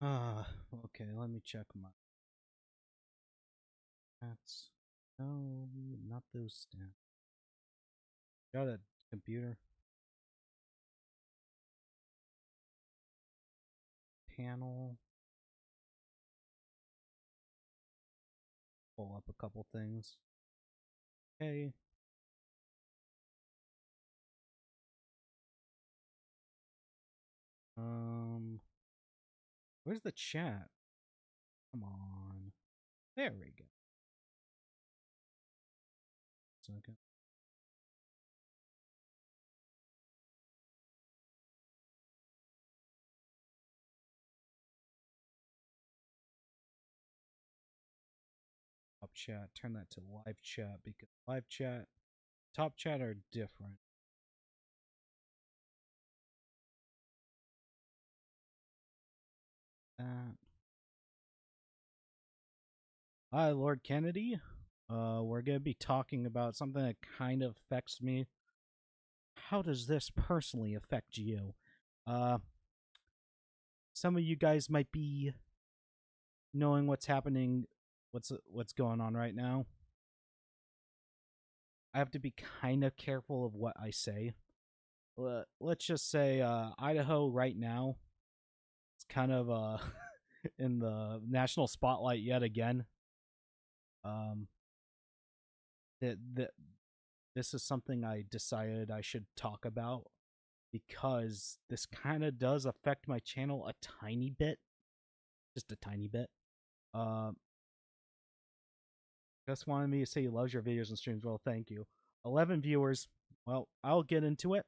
Okay, let me check my stats. No, not those stats. Got a computer panel. Pull up a couple things. Okay. Um, where's the chat? Come on. There we go. Second. Top chat. Turn that to live chat because live chat, top chat are different. That. Hi, Lord Kennedy. We're gonna be talking about something that kind of affects me. How does this personally affect you? Uh, some of you guys might be knowing what's happening, what's going on right now. I have to be kind of careful of what I say. Let's just say Idaho right now. It's kind of in the national spotlight yet again. Um, that this is something I decided I should talk about because this kind of does affect my channel a tiny bit, just a tiny bit. Uh, just wanted me to say he loves your videos and streams. Well, thank you. 11 viewers. Well, I'll get into it.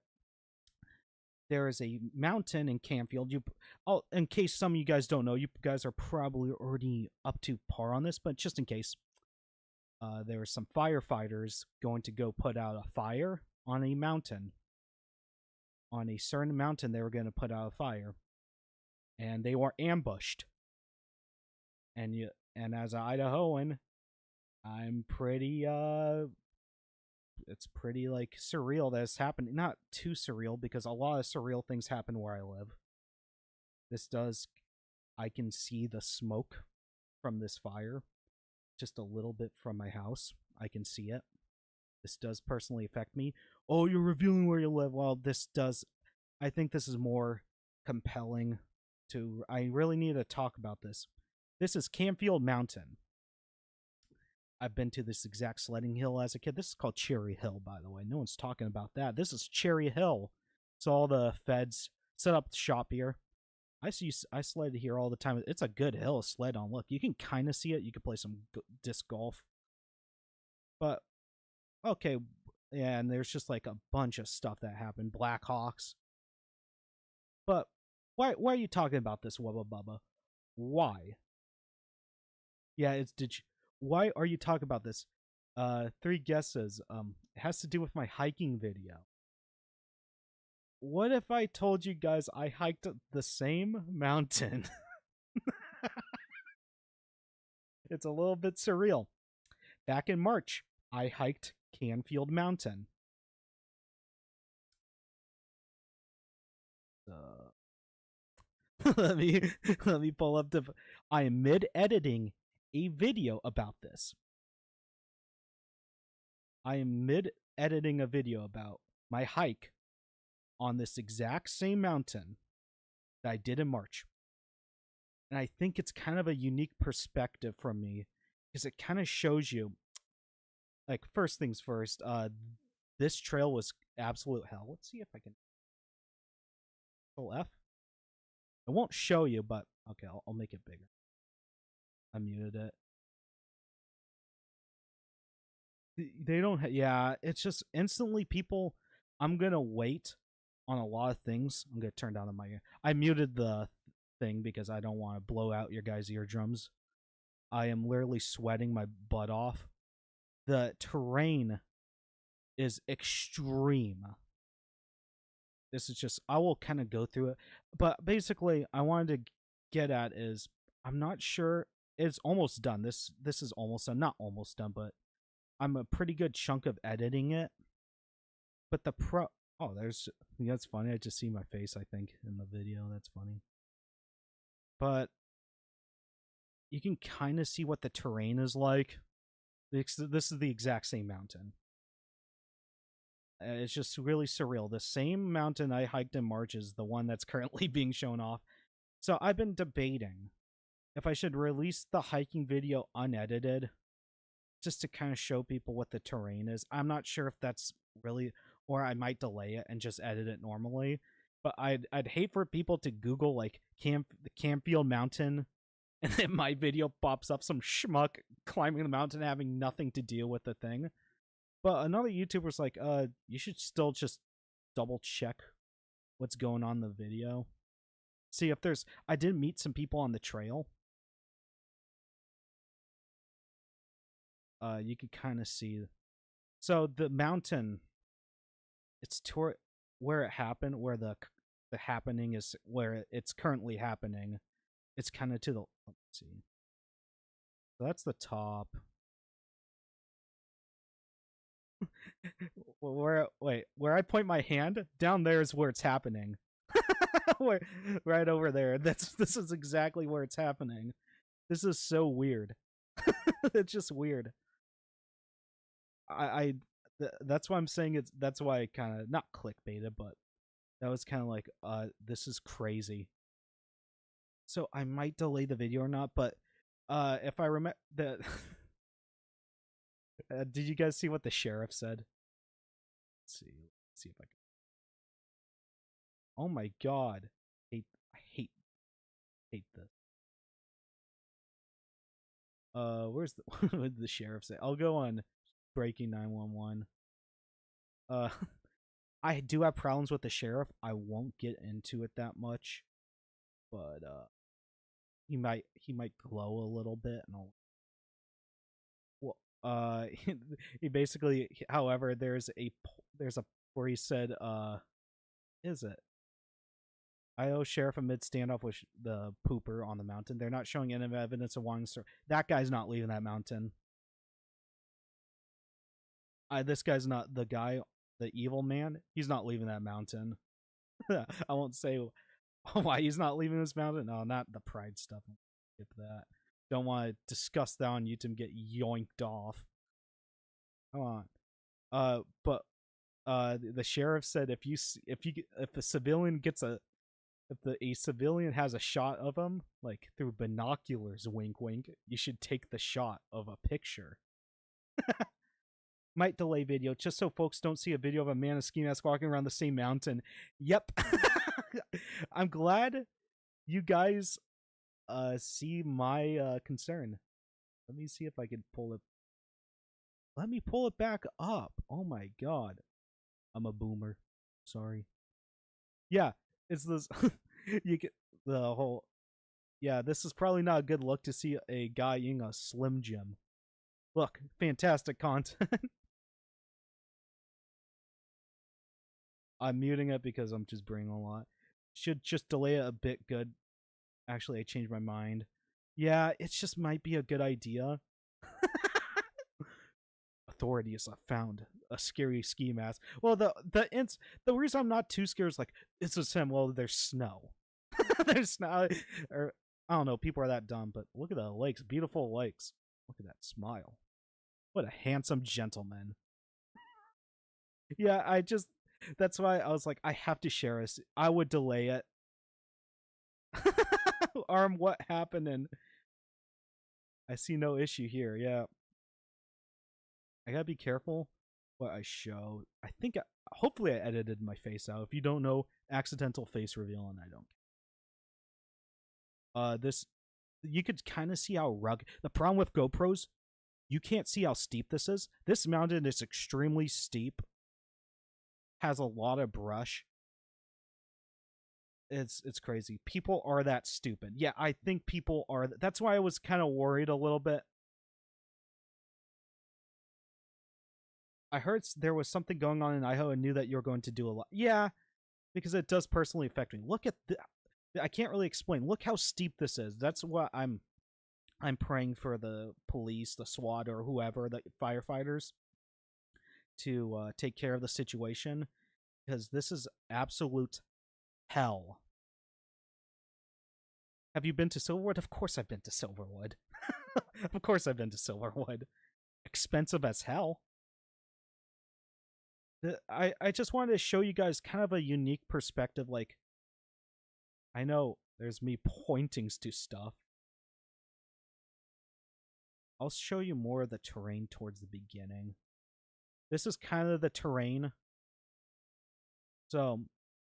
There is a mountain in Canfield. In case some of you guys don't know, you guys are probably already up to par on this, but just in case, there are some firefighters going to go put out a fire on a mountain. On a certain mountain, they were going to put out a fire, and they were ambushed. And as an Idahoan, I'm pretty it's pretty like surreal that it's happened. Not too surreal because a lot of surreal things happen where I live. This does, I can see the smoke from this fire just a little bit from my house. I can see it. This does personally affect me. Oh, you're revealing where you live. Well, this does, I think this is more compelling to, I really need to talk about this. This is Canfield Mountain. I've been to this exact sledding hill as a kid. This is called Cherry Hill, by the way. No one's talking about that. This is Cherry Hill. So all the feds set up shop here. I sled here all the time. It's a good hill to sled on. Look, you can kind of see it. You can play some disc golf. But okay, yeah, and there's just like a bunch of stuff that happened. Blackhawks. But why are you talking about this, Wubba Bubba? Why? Yeah, it's did you, why are you talking about this? Three guesses. It has to do with my hiking video. What if I told you guys I hiked the same mountain? It's a little bit surreal. Back in March, I hiked Canfield Mountain. Uh, let me let me pull up the. I am mid editing a video about this. I am mid editing a video about my hike on this exact same mountain that I did in March. And I think it's kind of a unique perspective from me because it kind of shows you, like, first things first, this trail was absolute hell. Let's see if I can. Control F. It won't show you, but okay, I'll make it bigger. I muted it. They don't. Yeah, it's just instantly people. I'm gonna wait on a lot of things. I'm gonna turn down the mic. I muted the thing because I don't want to blow out your guys' eardrums. I am literally sweating my butt off. The terrain is extreme. This is just, I will kind of go through it. But basically, I wanted to get at is I'm not sure it's almost done. This is almost done. Not almost done, but I'm a pretty good chunk of editing it. But the oh, that's funny. I just see my face, I think, in the video. That's funny. But you can kind of see what the terrain is like. This is the exact same mountain. It's just really surreal. The same mountain I hiked in March is the one that's currently being shown off. So I've been debating if I should release the hiking video unedited just to kind of show people what the terrain is. I'm not sure if that's really, or I might delay it and just edit it normally. But I'd hate for people to Google like the Campfield Mountain, and then my video pops up some schmuck climbing the mountain having nothing to do with the thing. But another YouTuber's like, you should still just double check what's going on in the video. See if there's. I did meet some people on the trail. You could kind of see. So the mountain, it's toward where it happened, where the happening is, where it's currently happening. It's kind of to the. Let's see. So that's the top. Where I point my hand down there is where it's happening. Right over there. This is exactly where it's happening. This is so weird. It's just weird. That's why I'm saying it's. That's why I kind of not clickbaited, but that was kind of like, this is crazy. So I might delay the video or not, but if I remember the. Did you guys see what the sheriff said? Let's see if I can. Oh my god, I hate this. Where's the what did the sheriff say? I'll go on breaking 911. I do have problems with the sheriff. I won't get into it that much, but he might glow a little bit, and I'll. Well, he basically. However, there's a where he said, is it? Idaho sheriff amid standoff with the pooper on the mountain. They're not showing any evidence of wanting to. That guy's not leaving that mountain. This guy's not the guy, the evil man. He's not leaving that mountain. I won't say why he's not leaving this mountain. No, not the pride stuff. Skip that. Don't want to discuss that on YouTube and get yoinked off. Come on. But the sheriff said if a civilian gets a civilian has a shot of him, like through binoculars, wink wink, you should take the shot of a picture. Might delay video just so folks don't see a video of a man in a ski mask walking around the same mountain. Yep. I'm glad you guys see my concern. Let me see if I can pull it. Let me pull it back up. Oh my god. I'm a boomer. Sorry. Yeah, it's this. You get the whole. Yeah, this is probably not a good look to see a guy eating a Slim Jim. Look, fantastic content. I'm muting it because I'm just bringing a lot. Should just delay it a bit. Good. Actually, I changed my mind. Yeah, it just might be a good idea. Authorities have found a scary ski mask. Well, the reason I'm not too scared is like it's just him. Well, there's snow. There's snow. Or I don't know. People are that dumb, but look at the lakes. Beautiful lakes. Look at that smile. What a handsome gentleman. Yeah, that's why I was like, I have to share this. I would delay it. Arm, what happened? And I see no issue here. Yeah. I gotta be careful what I show. I think, hopefully I edited my face out. If you don't know, accidental face reveal, and I don't. This, you could kind of see how rugged. The problem with GoPros, you can't see how steep this is. This mountain is extremely steep. Has a lot of brush. It's crazy. People are that stupid. Yeah, I think people are. That's why I was kind of worried a little bit. I heard there was something going on in Idaho and knew that you were going to do a lot. Yeah, because it does personally affect me. Look at I can't really explain. Look how steep this is. That's what I'm praying for the police, the SWAT, or whoever, the firefighters, to take care of the situation, because this is absolute hell. Have you been to Silverwood? Of course I've been to Silverwood. Of course I've been to Silverwood. Expensive as hell. I just wanted to show you guys kind of a unique perspective. Like, I know there's me pointing to stuff. I'll show you more of the terrain towards the beginning. This is kind of the terrain. So,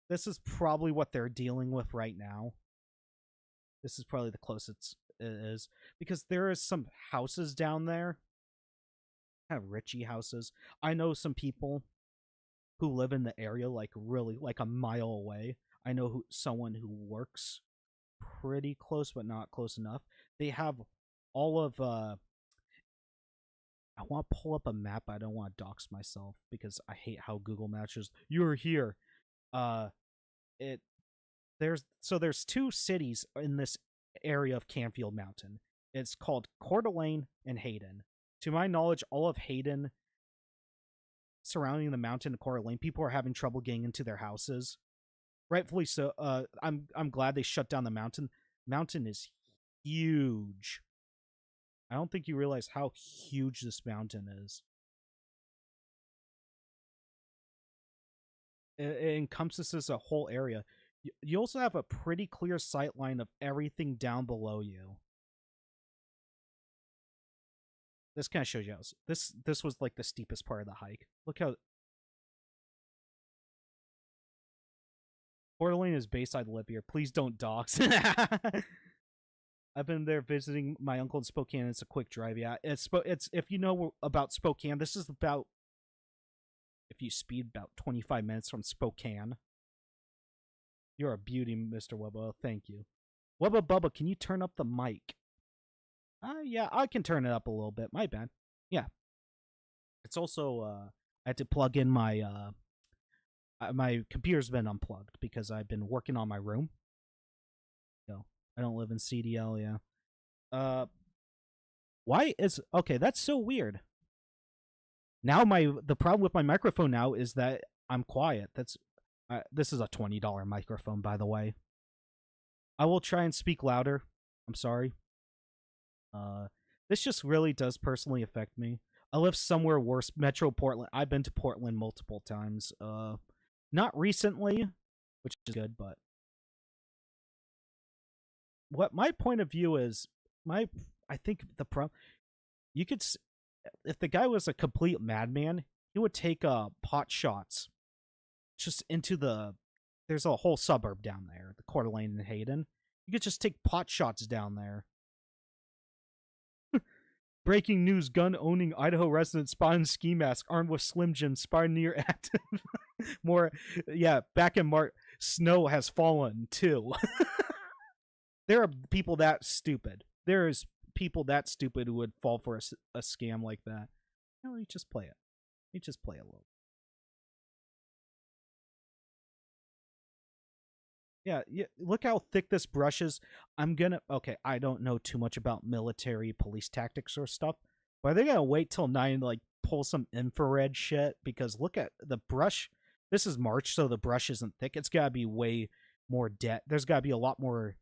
this is probably what they're dealing with right now. This is probably the closest it is. Because there is some houses down there. Kind of richy houses. I know some people who live in the area, like really, like a mile away. I know someone who works pretty close, but not close enough. They have all of I want to pull up a map. I don't want to dox myself because I hate how Google Maps is. You're here. Uh, it there's two cities in this area of Canfield Mountain. It's called Coeur d'Alene and Hayden. To my knowledge, all of Hayden surrounding the mountain of Coeur d'Alene, people are having trouble getting into their houses. Rightfully so. I'm glad they shut down the mountain. Mountain is huge. I don't think you realize how huge this mountain is. It encompasses a whole area. You also have a pretty clear sight line of everything down below you. This kind of shows you how this was like the steepest part of the hike. Look how Coeur d'Alene is based. I live here. Please don't dox. I've been there visiting my uncle in Spokane. It's a quick drive. Yeah, it's if you know about Spokane, this is about, if you speed, about 25 minutes from Spokane. You're a beauty, Mr. Wubba. Thank you. Wubba Bubba, can you turn up the mic? Yeah, I can turn it up a little bit. My bad. Yeah. It's also I had to plug in my my computer's been unplugged because I've been working on my room. No, I don't live in CDL, yeah. Why is okay, that's so weird. Now the problem with my microphone now is that I'm quiet. This is a $20 microphone, by the way. I will try and speak louder. I'm sorry. This just really does personally affect me. I live somewhere worse, Metro Portland. I've been to Portland multiple times. Not recently, which is good, but what my point of view is, I think the problem, you could, if the guy was a complete madman, he would take pot shots just into there's a whole suburb down there, the Coeur d'Alene and Hayden. You could just take pot shots down there. Breaking news: gun-owning Idaho resident spotted in ski mask, armed with Slim Jim, spotted near active. More, yeah. Back in March, snow has fallen too. There are people that stupid. There is people that stupid who would fall for a scam like that. No, you just play it. You just play a little. Yeah, look how thick this brush is. Okay, I don't know too much about military police tactics or stuff, but are they gonna wait till 9 to like pull some infrared shit? Because look at the brush. This is March, so the brush isn't thick. It's gotta be way more dead. There's gotta be a lot more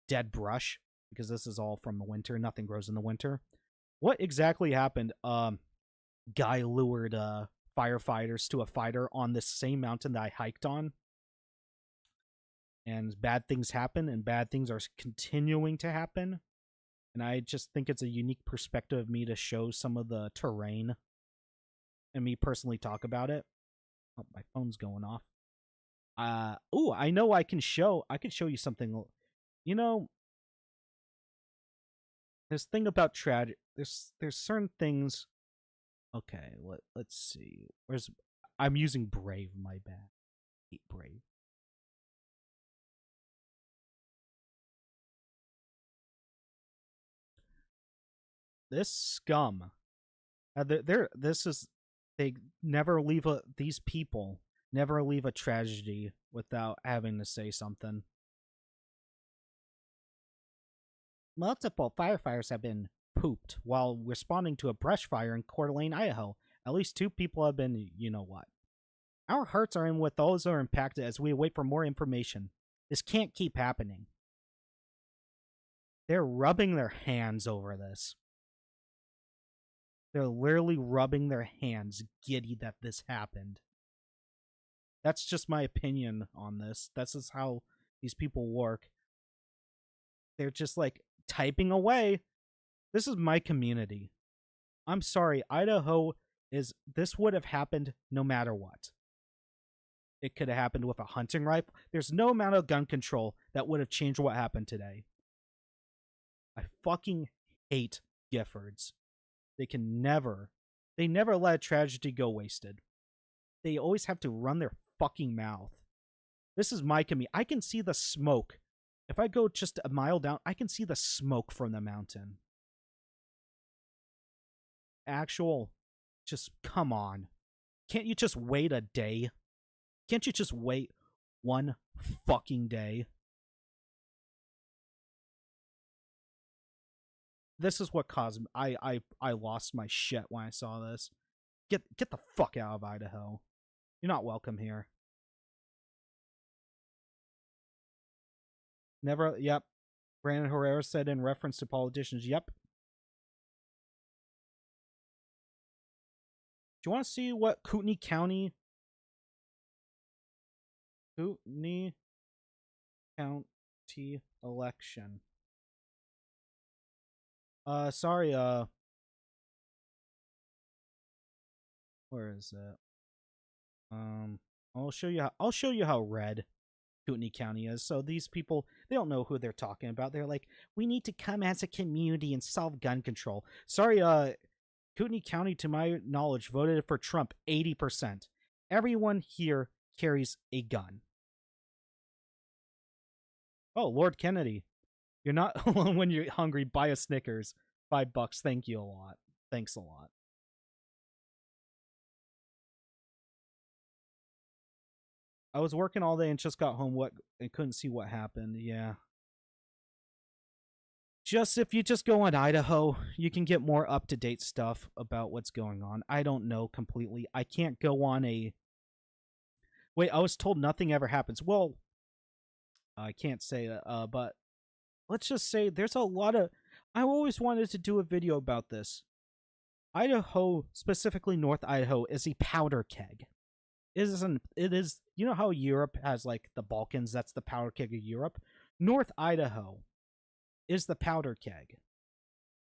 dead brush because this is all from the winter. Nothing grows in the winter. What exactly happened? Guy lured firefighters to a fighter on this same mountain that I hiked on. And bad things happen, and bad things are continuing to happen. And I just think it's a unique perspective of me to show some of the terrain and me personally talk about it. Oh, my phone's going off. I know I could show you something. You know, this thing about tragedy. There's certain things. Okay, let's see. I'm using Brave, my bad. I hate Brave. This scum. They never leave these people never leave a tragedy without having to say something. Multiple firefighters have been pooped while responding to a brush fire in Coeur d'Alene, Idaho. At least 2 people have been, you know what. Our hearts are in with those who are impacted as we wait for more information. This can't keep happening. They're rubbing their hands over this. They're literally rubbing their hands giddy that this happened. That's just my opinion on this. That's just how these people work. They're just like typing away. This is my community. I'm sorry, Idaho is. This would have happened no matter what. It could have happened with a hunting rifle. There's no amount of gun control that would have changed what happened today. I fucking hate Giffords. They never let a tragedy go wasted. They always have to run their fucking mouth. This is my community. I can see the smoke. If I go just a mile down, I can see the smoke from the mountain. Just come on. Can't you just wait a day? Can't you just wait one fucking day? This is what caused me. I lost my shit when I saw this. Get the fuck out of Idaho. You're not welcome here. Never. Yep. Brandon Herrera said in reference to politicians. Yep. Do you want to see what Kootenai County election? Sorry. Where is it? I'll show you how red Kootenai County is. So these people, they don't know who they're talking about. They're like, we need to come as a community and solve gun control. Sorry, Kootenai County, to my knowledge, voted for Trump 80%. Everyone here carries a gun. Oh, Lord Kennedy. You're not alone when you're hungry. Buy a Snickers. $5. Thank you a lot. Thanks a lot. I was working all day and just got home and couldn't see what happened. Yeah. If you just go on Idaho, you can get more up-to-date stuff about what's going on. I don't know completely. I can't go on a... Wait, I was told nothing ever happens. Well, I can't say that, but let's just say there's a lot of... I always wanted to do a video about this. Idaho, specifically North Idaho, is a powder keg. It is, you know how Europe has, like, the Balkans? That's the powder keg of Europe. North Idaho is the powder keg.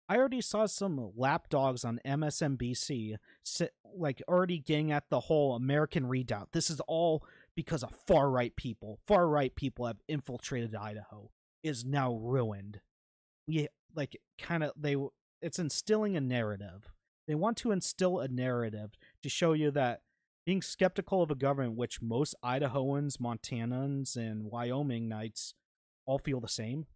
I already saw some lapdogs on MSNBC already getting at the whole American redoubt. This is all because of far-right people. Far-right people have infiltrated Idaho. It is now ruined. It's instilling a narrative. They want to instill a narrative to show you that being skeptical of a government, which most Idahoans, Montanans, and Wyomingites all feel the same,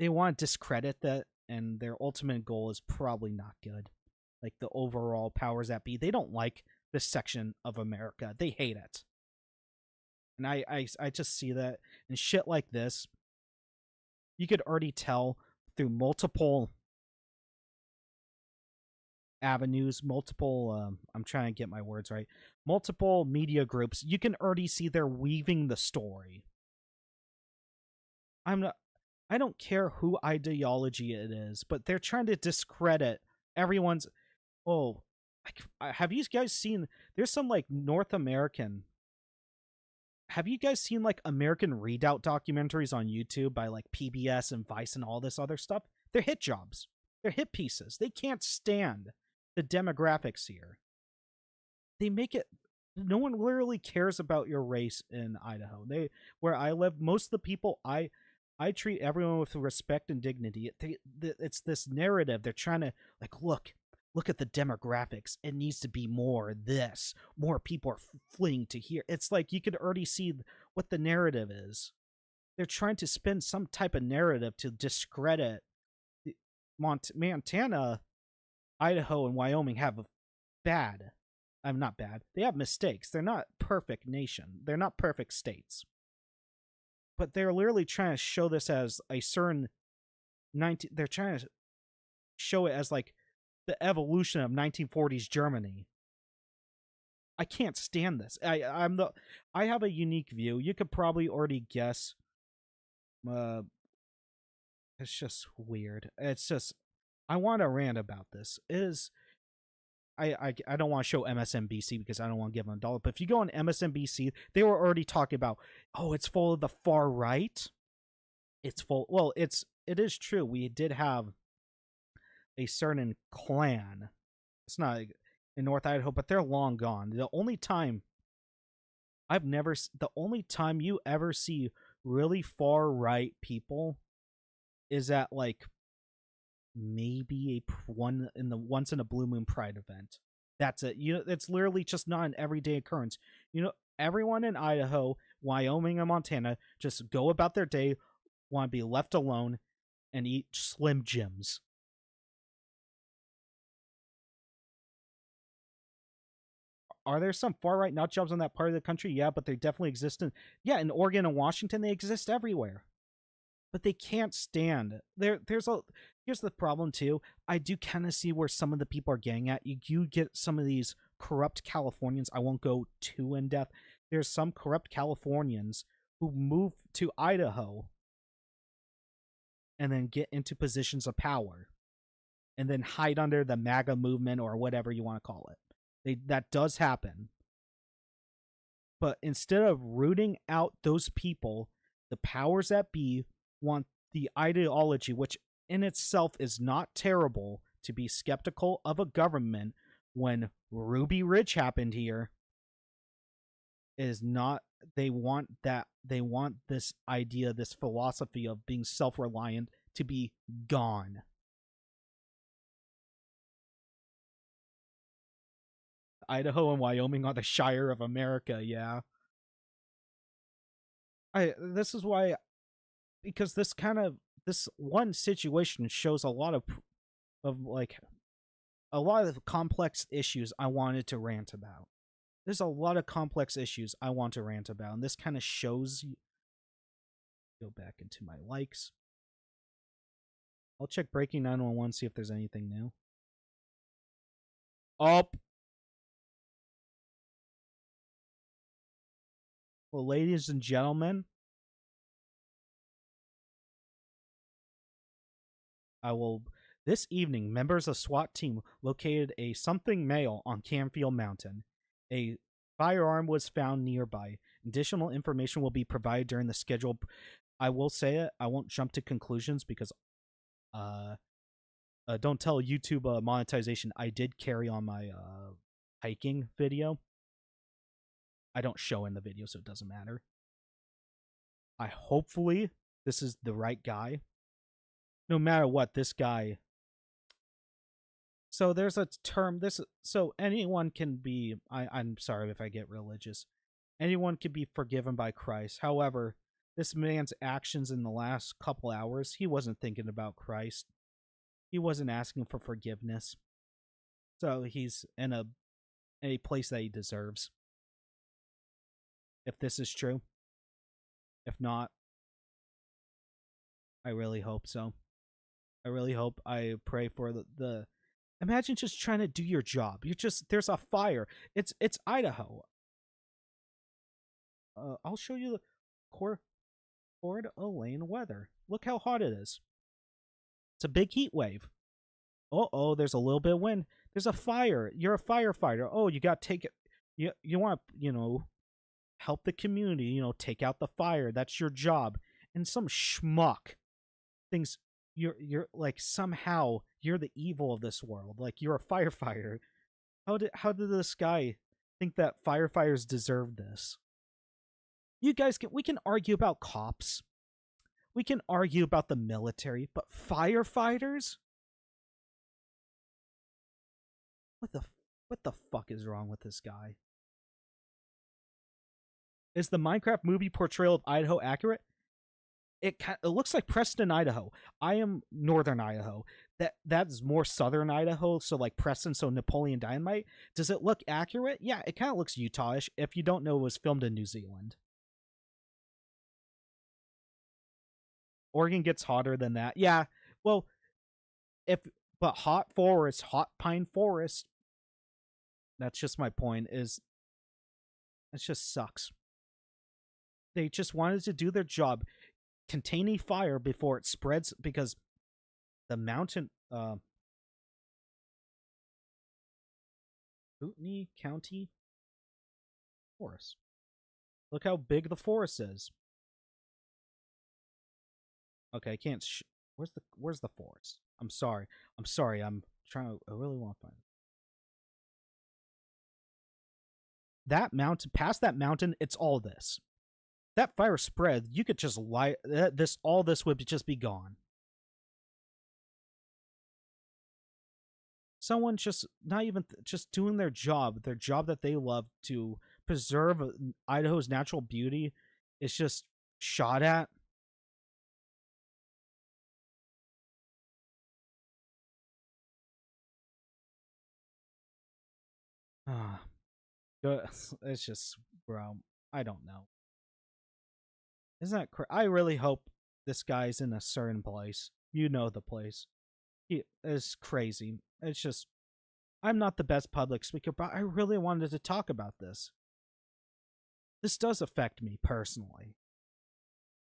they want to discredit that, and their ultimate goal is probably not good. Like the overall powers that be, they don't like this section of America. They hate it. And I just see that, and shit like this, you could already tell through multiple avenues, I'm trying to get my words right, multiple media groups. You can already see they're weaving the story. I don't care who ideology it is, but they're trying to discredit everyone's... Oh, have you guys seen... There's some, like, North American... Have you guys seen, like, American Redoubt documentaries on YouTube by, like, PBS and Vice and all this other stuff? They're hit jobs. They're hit pieces. They can't stand the demographics here. They make it... No one literally cares about your race in Idaho. Where I live, most of the people... I treat everyone with respect and dignity. It's this narrative. They're trying to, like, look at the demographics. It needs to be more this. More people are fleeing to here. It's like you could already see what the narrative is. They're trying to spin some type of narrative to discredit Montana, Idaho, and Wyoming have bad. I'm not bad. They have mistakes. They're not perfect nation. They're not perfect states. But they're literally trying to show this as a certain they're trying to show it as like the evolution of 1940s Germany. I can't stand this. I have a unique view. You could probably already guess It's just weird. It's just I want to rant about this. I don't want to show MSNBC because I don't want to give them a dollar. But if you go on MSNBC, they were already talking about, oh, it's full of the far right. It's full. Well, it is true. We did have a certain clan. It's not in North Idaho, but they're long gone. The only time you ever see really far right people is at like maybe once in a blue moon pride event. That's it. It's literally just not an everyday occurrence. Everyone in Idaho, Wyoming, and Montana just go about their day, want to be left alone, and eat Slim Jims. Are there some far right nut jobs in that part of the country? Yeah, but they definitely exist in Oregon and Washington. They exist everywhere, but they can't stand here's the problem too. I do kind of see where some of the people are getting at. You get some of these corrupt Californians. I won't go too in depth. There's some corrupt Californians who move to Idaho and then get into positions of power and then hide under the MAGA movement or whatever you want to call it. That does happen. But instead of rooting out those people, the powers that be want the ideology, which in itself is not terrible, to be skeptical of a government when Ruby Ridge happened here is not. They want this idea, this philosophy of being self-reliant to be gone. Idaho and Wyoming are the Shire of America, yeah. This is why, because this one situation shows a lot of complex issues I wanted to rant about. There's a lot of complex issues I want to rant about, and this kind of shows. Go back into my likes. I'll check Breaking 911, see if there's anything new. Up. Well, ladies and gentlemen, this evening, members of SWAT team located a something male on Canfield Mountain. A firearm was found nearby. Additional information will be provided during the schedule. I will say it. I won't jump to conclusions because, don't tell YouTube monetization. I did carry on my hiking video. I don't show in the video, so it doesn't matter. Hopefully this is the right guy. No matter what, this guy. So there's a term. So anyone can be. I'm sorry if I get religious. Anyone can be forgiven by Christ. However, this man's actions in the last couple hours, he wasn't thinking about Christ. He wasn't asking for forgiveness. So he's in a place that he deserves. If this is true. If not, I really hope so. I pray for the imagine just trying to do your job. There's a fire. It's Idaho. I'll show you the Coeur d'Alene weather. Look how hot it is. It's a big heat wave. Oh, there's a little bit of wind. There's a fire. You're a firefighter. Oh, you got to take it. You want to, help the community, take out the fire. That's your job. And some schmuck thinks you're like somehow you're the evil of this world. Like you're a firefighter. How did this guy think that firefighters deserve this? We can argue about cops. We can argue about the military, but firefighters? What the fuck is wrong with this guy? Is the Minecraft movie portrayal of Idaho accurate? It looks like Preston, Idaho. I am northern Idaho. That's more southern Idaho, so like Preston, so Napoleon Dynamite. Does it look accurate? Yeah, it kind of looks Utah-ish. If you don't know, it was filmed in New Zealand. Oregon gets hotter than that. Yeah, well, but hot pine forest. That's just my point. It just sucks. They just wanted to do their job. containing fire before it spreads, because the mountain, Kootenai County Forest. Look how big the forest is. Okay, I can't. Where's the forest? I'm sorry. I'm sorry. I'm trying to. I really want to find it. That mountain. Past that mountain, it's all this. That fire spread. You could just light this. All this would just be gone. Someone just not even just doing their job that they love to preserve Idaho's natural beauty is just shot at. Ah, it's just, bro. I don't know. Isn't that I really hope this guy's in a certain place. You know the place. He is crazy. It's just I'm not the best public speaker, but I really wanted to talk about this. This does affect me personally.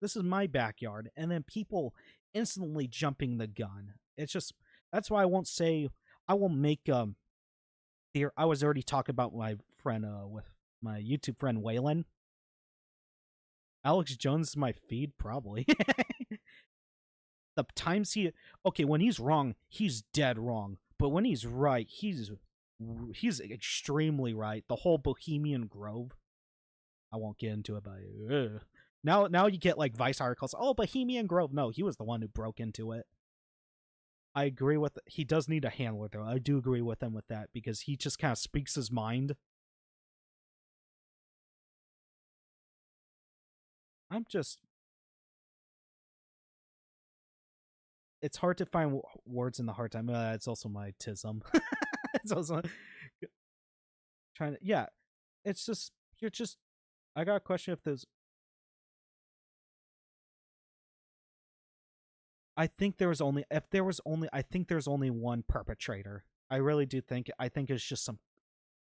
This is my backyard, and then people instantly jumping the gun. It's just that's why I won't say I will make here I was already talking about my friend with my YouTube friend Waylon. Alex Jones is my feed, probably. The times when he's wrong, he's dead wrong. But when he's right, he's extremely right. The whole Bohemian Grove. I won't get into it, but now you get like Vice articles. Oh, Bohemian Grove. No, he was the one who broke into it. I agree with he does need a handler though. I do agree with him with that because he just kind of speaks his mind. I'm just it's hard to find words in the hard time. It's also my tism. It's also trying to it's just you're just I got a question if there's I think there was only I think there's only one perpetrator. I really do think I think it's just some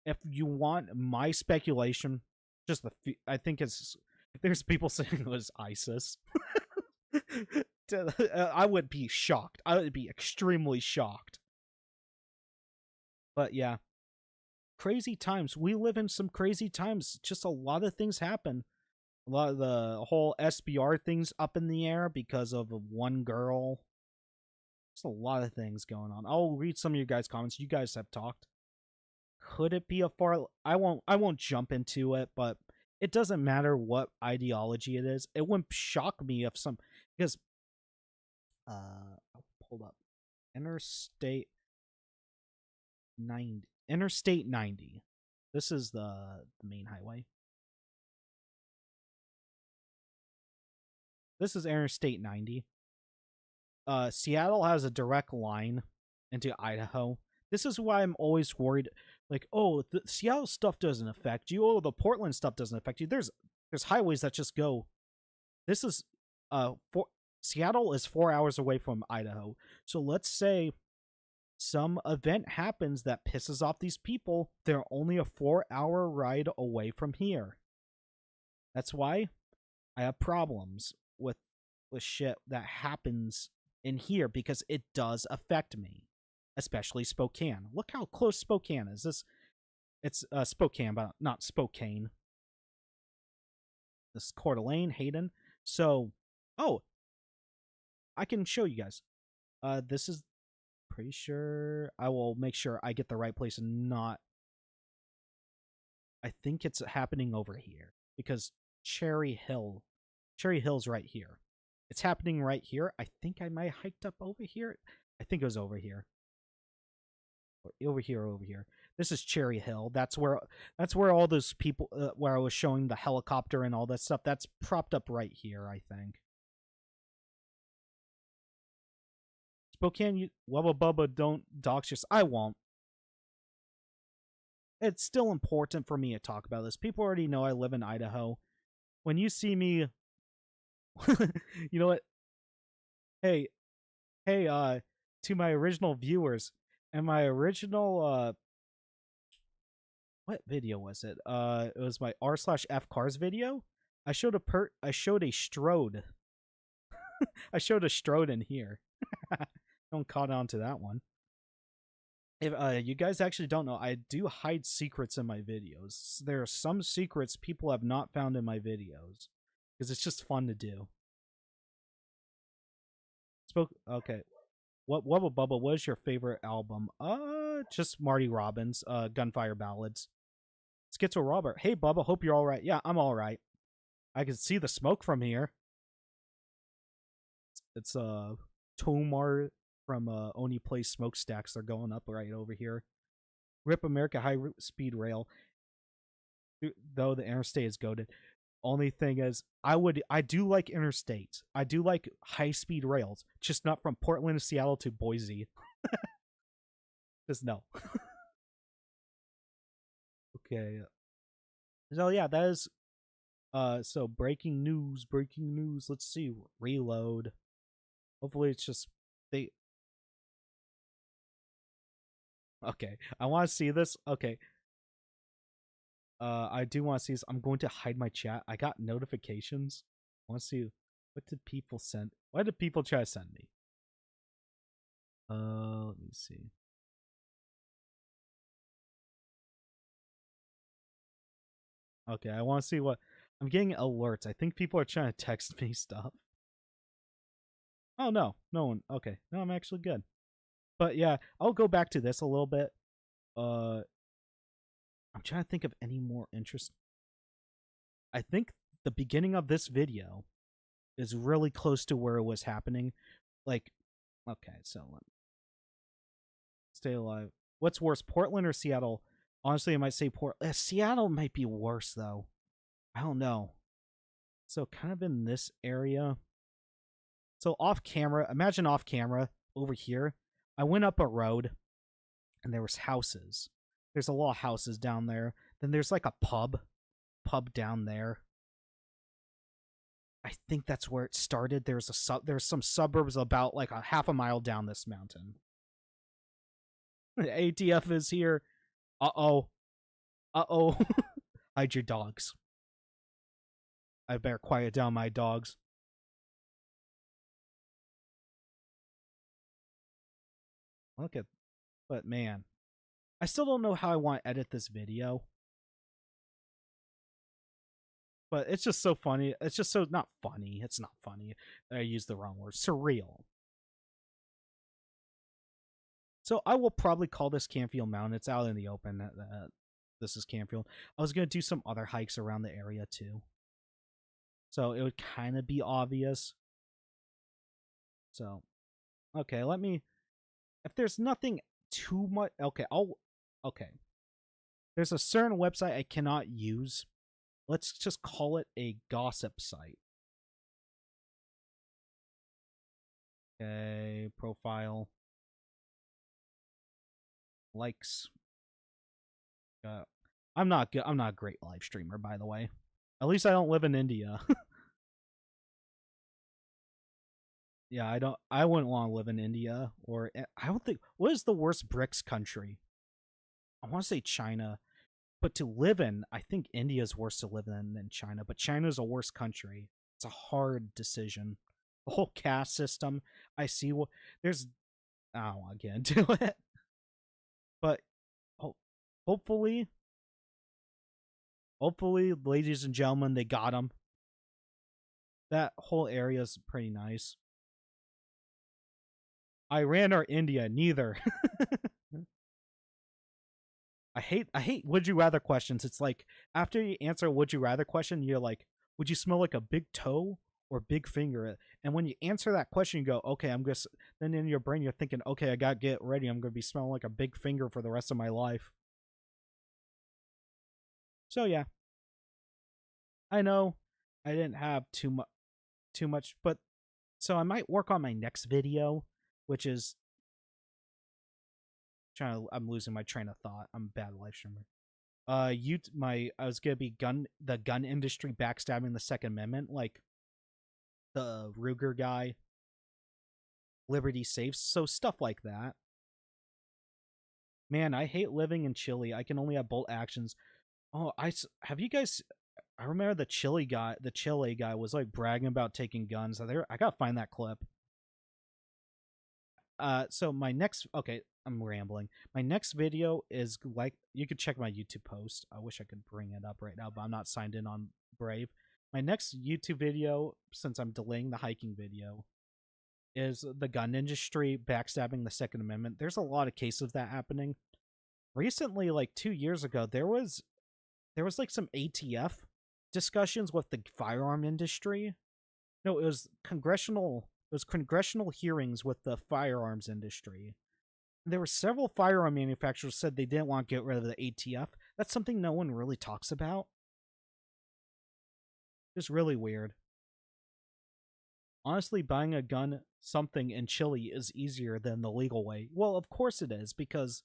if you want my speculation, just I think it's there's people saying it was ISIS. I would be shocked. I would be extremely shocked. But yeah, crazy times. We live in some crazy times. Just a lot of things happen. A lot of the whole SBR things up in the air because of one girl. Just a lot of things going on. I'll read some of your guys' comments. You guys have talked. Could it be a far? I won't jump into it, but it doesn't matter what ideology it is. It wouldn't shock me if some because hold up. Interstate 90. This is the main highway. This is Interstate 90. Seattle has a direct line into Idaho. This is why I'm always worried. Like, oh, the Seattle stuff doesn't affect you. Oh, the Portland stuff doesn't affect you. There's highways that just go. This is Seattle is 4 hours away from Idaho. So let's say some event happens that pisses off these people. They're only a 4-hour ride away from here. That's why I have problems with shit that happens in here because it does affect me, especially Spokane. Look how close Spokane is. It's Spokane, but not Spokane. This is Coeur d'Alene, Hayden. So, I can show you guys. This is pretty sure I will make sure I get the right place and not. I think it's happening over here because Cherry Hill's right here. It's happening right here. I think I might have hiked up over here. I think it was over here. Over here. This is Cherry Hill. That's where all those people where I was showing the helicopter and all that stuff. That's propped up right here, I think. Spokane, Wubba Bubba, don't dox yourself. I won't. It's still important for me to talk about this. People already know I live in Idaho. When you see me, you know what? Hey, to my original viewers and my original, what video was it? It was my r/f cars video. I showed a Strode I showed a Strode in here. Don't caught on to that one. If you guys actually don't know, I do hide secrets in my videos. There are some secrets people have not found in my videos because it's just fun to do. Okay. What Bubba? What is your favorite album? Just Marty Robbins. Gunfire Ballads. Schizo Robert. Hey Bubba, hope you're all right. Yeah, I'm all right. I can see the smoke from here. It's Tomar from Oni Place Smokestacks. They're going up right over here. Rip America High Speed Rail. Though the interstate is goaded. Only thing is, I do like interstate. I do like high speed rails, just not from Portland to Seattle to Boise. Just no. Okay. So yeah, that is so breaking news. Let's see. Reload. Hopefully it's just they Okay. I want to see this. Okay. I do want to see this. I'm going to hide my chat. I got notifications. I want to see what did people send. What did people try to send me? Let me see. Okay, I want to see what I'm getting alerts. I think people are trying to text me stuff. Oh no, no one. Okay, no, I'm actually good. But yeah, I'll go back to this a little bit. I'm trying to think of any more interest. I think the beginning of this video is really close to where it was happening. Like, okay, so stay alive. What's worse, Portland or Seattle? Honestly, I might say Portland. Seattle might be worse though. I don't know. So kind of in this area. So off camera, imagine off camera over here. I went up a road and there was houses. There's a lot of houses down there. Then there's like a pub down there. I think that's where it started. There's some suburbs about like a half a mile down this mountain. ATF is here. Uh-oh. Uh-oh. Hide your dogs. I better quiet down my dogs. Look at, but man, I still don't know how I want to edit this video. But it's just so funny. It's just so not funny. It's not funny. I used the wrong word. Surreal. So I will probably call this Canfield Mountain. It's out in the open. This is Canfield. I was going to do some other hikes around the area too. So it would kind of be obvious. So, okay, let me... If there's nothing too much... Okay, Okay. There's a certain website I cannot use. Let's just call it a gossip site. Okay, profile. Likes. I'm not good. I'm not a great live streamer, by the way. At least I don't live in India. Yeah, I wouldn't want to live in India, or I don't think. What is the worst BRICS country? I want to say China, but to live in, I think India is worse to live in than China. But China is a worse country. It's a hard decision. The whole caste system. I see what there's. I don't want to get into it, but hopefully, ladies and gentlemen, they got them. That whole area is pretty nice. Iran or India, neither. I hate would you rather questions. It's like after you answer a would you rather question, you're like, would you smell like a big toe or big finger? And when you answer that question, you go, okay, I'm just then in your brain you're thinking, okay, I gotta get ready. I'm gonna be smelling like a big finger for the rest of my life. So yeah. I know I didn't have too much, but so I might work on my next video, which is I'm losing my train of thought. I'm a bad live streamer. I was gonna be the gun industry backstabbing the Second Amendment, like the Ruger guy, Liberty Safe, so stuff like that. Man, I hate living in Chile. I can only have bolt actions. Oh, have you guys I remember the Chile guy was like bragging about taking guns. I gotta find that clip. So my next, okay, I'm rambling. My next video is like, you could check my YouTube post. I wish I could bring it up right now, but I'm not signed in on Brave. My next YouTube video, since I'm delaying the hiking video, is the gun industry backstabbing the Second Amendment. There's a lot of cases of that happening. Recently, like 2 years ago, there was like some ATF discussions with the firearm industry. No, it was congressional hearings with the firearms industry. There were several firearm manufacturers said they didn't want to get rid of the ATF. That's something no one really talks about. It's really weird. Honestly, buying a gun something in Chile is easier than the legal way. Well, of course it is, because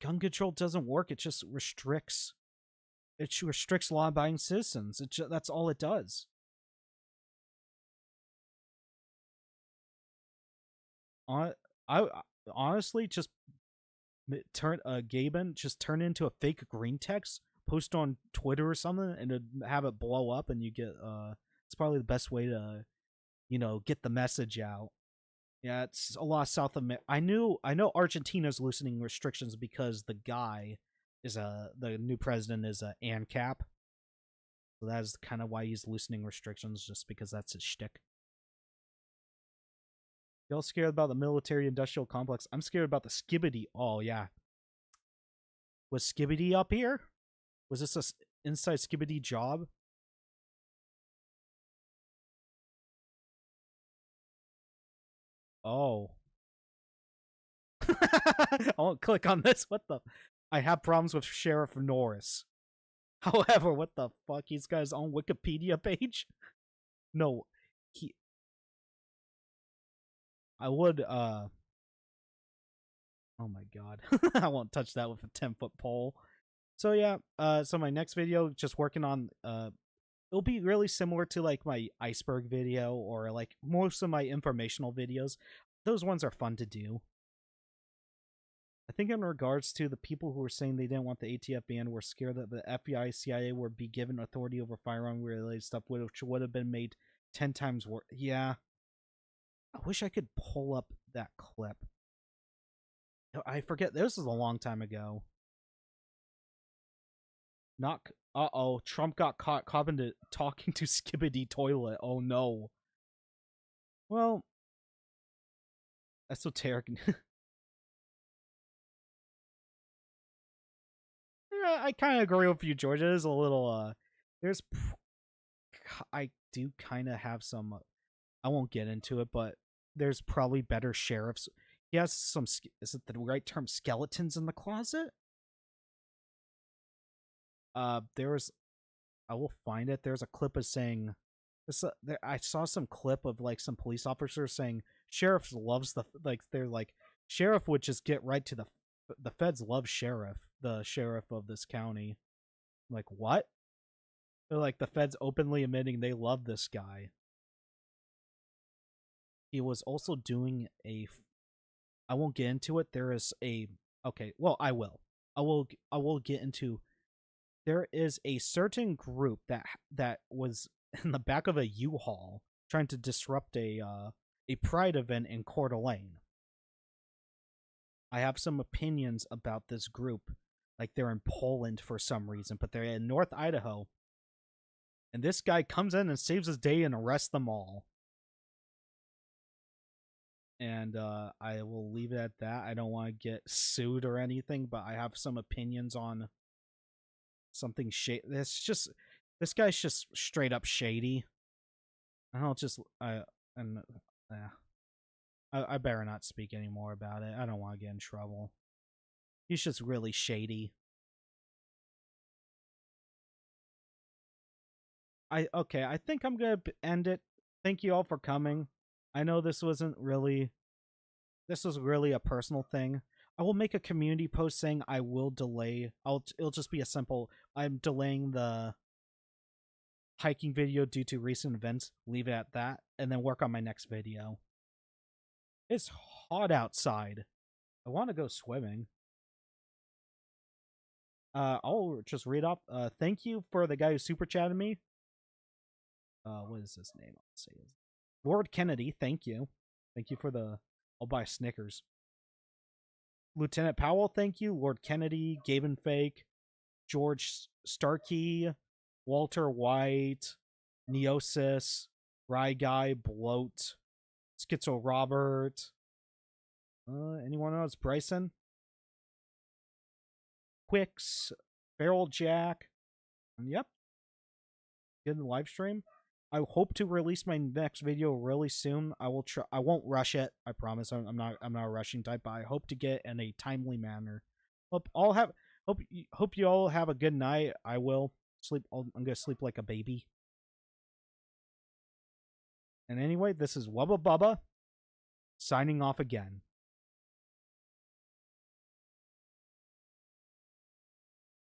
gun control doesn't work. It just restricts. It restricts law-abiding citizens. That's all it does. I honestly just turn Gaben just turn into a fake green text, post on Twitter or something, and have it blow up, and you get it's probably the best way to get the message out. Yeah, it's a lot of South America. I know Argentina's loosening restrictions because the guy is the new president is a ANCAP, so that is kind of why he's loosening restrictions, just because that's his shtick. Y'all scared about the military-industrial complex? I'm scared about the Skibbity. Oh yeah, was Skibbity up here? Was this a inside Skibbity job? Oh. I won't click on this. What the? I have problems with Sheriff Norris. However, what the fuck? He's got his own Wikipedia page? No. He. I would, Oh my god. I won't touch that with a 10-foot pole. So yeah, so my next video, just working on, it'll be really similar to like my iceberg video or like most of my informational videos. Those ones are fun to do. I think in regards to the people who were saying they didn't want the ATF banned, were scared that the FBI, CIA would be given authority over firearm related stuff, which would have been made 10 times worse. Yeah. I wish I could pull up that clip. I forget. This was a long time ago. Not. Uh-oh. Trump got caught into talking to Skibbity Toilet. Oh, no. Well, esoteric. Yeah, I kind of agree with you, George. It is a little, there's... I do kind of have some... I won't get into it, but there's probably better sheriffs. He has some... Is it the right term? Skeletons in the closet? There was... I will find it. There's a clip of saying... I saw some clip of, like, some police officers saying sheriff loves the... Like, they're like, sheriff would just get right to the feds love sheriff, the sheriff of this county. I'm like, what? They're like, the feds openly admitting they love this guy. He was also doing I won't get into it. There is a... Okay, well, I will. I will get into... There is a certain group that was in the back of a U-Haul trying to disrupt a pride event in Coeur d'Alene. I have some opinions about this group. Like, they're in Poland for some reason, but they're in North Idaho. And this guy comes in and saves his day and arrests them all. And I will leave it at that. I don't want to get sued or anything, but I have some opinions on something shady. This guy's just straight up shady. I better not speak anymore about it. I don't want to get in trouble. He's just really shady. I think I'm gonna end it. Thank you all for coming. I know this was really a personal thing. I will make a community post saying I will delay. It'll just be a simple, I'm delaying the hiking video due to recent events. Leave it at that, and then work on my next video. It's hot outside. I want to go swimming. I'll just read off. Thank you for the guy who super chatted me. What is his name? Let's see. Lord Kennedy, thank you. Thank you for the. I'll buy Snickers. Lieutenant Powell, thank you. Lord Kennedy, Gaben Fake, George Starkey, Walter White, Neosis, Rye Guy, Bloat, Schizo Robert. Anyone else? Bryson? Quicks, Feral Jack. Yep. Good live stream. I hope to release my next video really soon. I will try. I won't rush it. I promise. I'm not. I'm not a rushing type. But I hope to get in a timely manner. Hope all have. Hope you all have a good night. I will sleep. I'm gonna sleep like a baby. And anyway, this is Wubba Bubba signing off again.